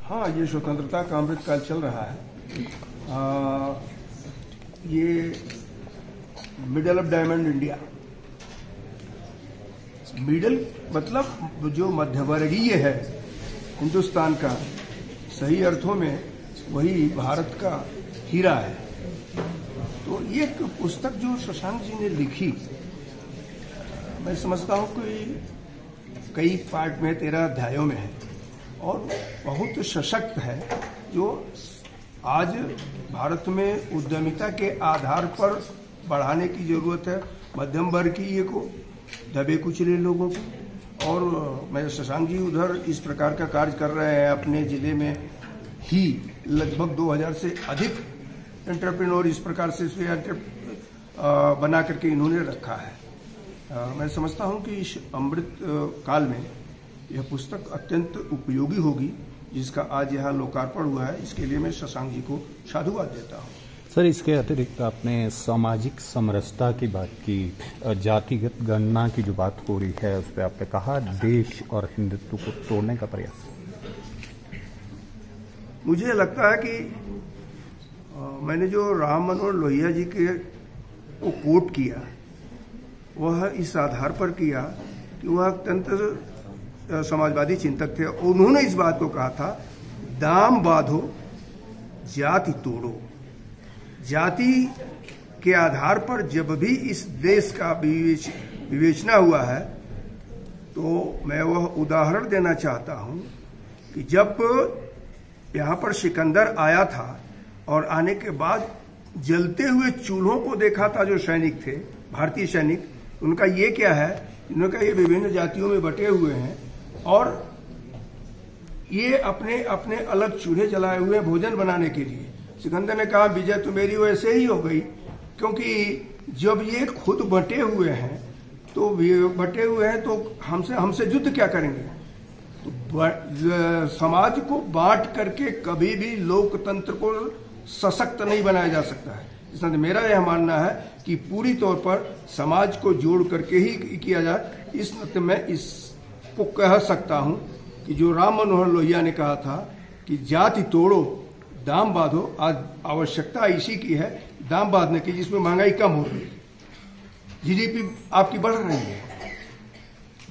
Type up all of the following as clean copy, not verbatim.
हाँ, ये स्वतंत्रता का अमृत काल चल रहा है। ये middle of diamond India, middle मतलब जो मध्यवर्गीय है हिंदुस्तान का, सही अर्थों में वही भारत का हीरा है। तो ये पुस्तक जो शशांक जी ने लिखी, मैं समझता हूँ कि कई पार्ट में 13 अध्यायों में है और बहुत सशक्त है, जो आज भारत में उद्यमिता के आधार पर बढ़ाने की जरूरत है मध्यम वर्गीय को, दबे कुचले लोगों को। और मैं शशांक जी उधर इस प्रकार का कार्य कर रहे हैं, अपने जिले में ही लगभग 2000 से अधिक एंटरप्रेन्योर इस प्रकार से बना करके इन्होंने रखा है। मैं समझता हूं कि इस अमृत काल में यह पुस्तक अत्यंत उपयोगी होगी, जिसका आज यहाँ लोकार्पण हुआ है। इसके लिए मैं शशांक जी को साधुवाद देता हूँ। सर, इसके अतिरिक्त आपने सामाजिक समरसता की बात की, जातिगत गणना की जो बात हो रही है उस पर आपने कहा देश और हिंदुत्व को तोड़ने का प्रयास। मुझे लगता है कि मैंने जो राम मनोहर लोहिया जी के को कोट किया, वह इस आधार पर किया कि वह अत्यंत समाजवादी चिंतक थे। उन्होंने इस बात को कहा था, दाम बांधो जाति तोड़ो। जाति के आधार पर जब भी इस देश का विवेचना हुआ है, तो मैं वह उदाहरण देना चाहता हूं कि जब यहां पर सिकंदर आया था और आने के बाद जलते हुए चूल्हों को देखा था, जो सैनिक थे, भारतीय सैनिक, उनका ये क्या है, इनका ये विभिन्न जातियों में बटे हुए हैं और ये अपने अपने अलग चूल्हे जलाए हुए हैं भोजन बनाने के लिए। सिकंदर ने कहा, विजय तो मेरी वैसे ही हो गई, क्योंकि जब ये खुद बटे हुए हैं तो हमसे युद्ध क्या करेंगे। तो समाज को बांट करके कभी भी लोकतंत्र को सशक्त नहीं बनाया जा सकता है। इसलिए मेरा यह मानना है कि पूरी तौर पर समाज को जोड़ करके ही किया जाए। इस नाते मैं इसको कह सकता हूं कि जो राम मनोहर लोहिया ने कहा था कि जाति तोड़ो दाम बांधो, आज आवश्यकता इसी की है, दाम बांधने की, जिसमें महंगाई कम हो रही है, जीडीपी आपकी बढ़ रही है।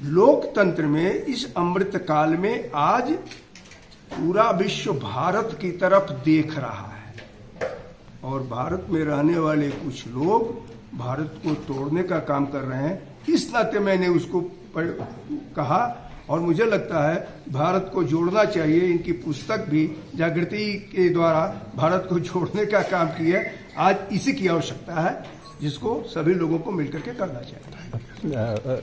लोकतंत्र में इस अमृत काल में आज पूरा विश्व भारत की तरफ देख रहा है और भारत में रहने वाले कुछ लोग भारत को तोड़ने का काम कर रहे हैं। इस नाते मैंने उसको कहा और मुझे लगता है भारत को जोड़ना चाहिए। इनकी पुस्तक भी जागृति के द्वारा भारत को जोड़ने का काम किया। आज इसी की आवश्यकता है, जिसको सभी लोगों को मिलकर के करना चाहिए।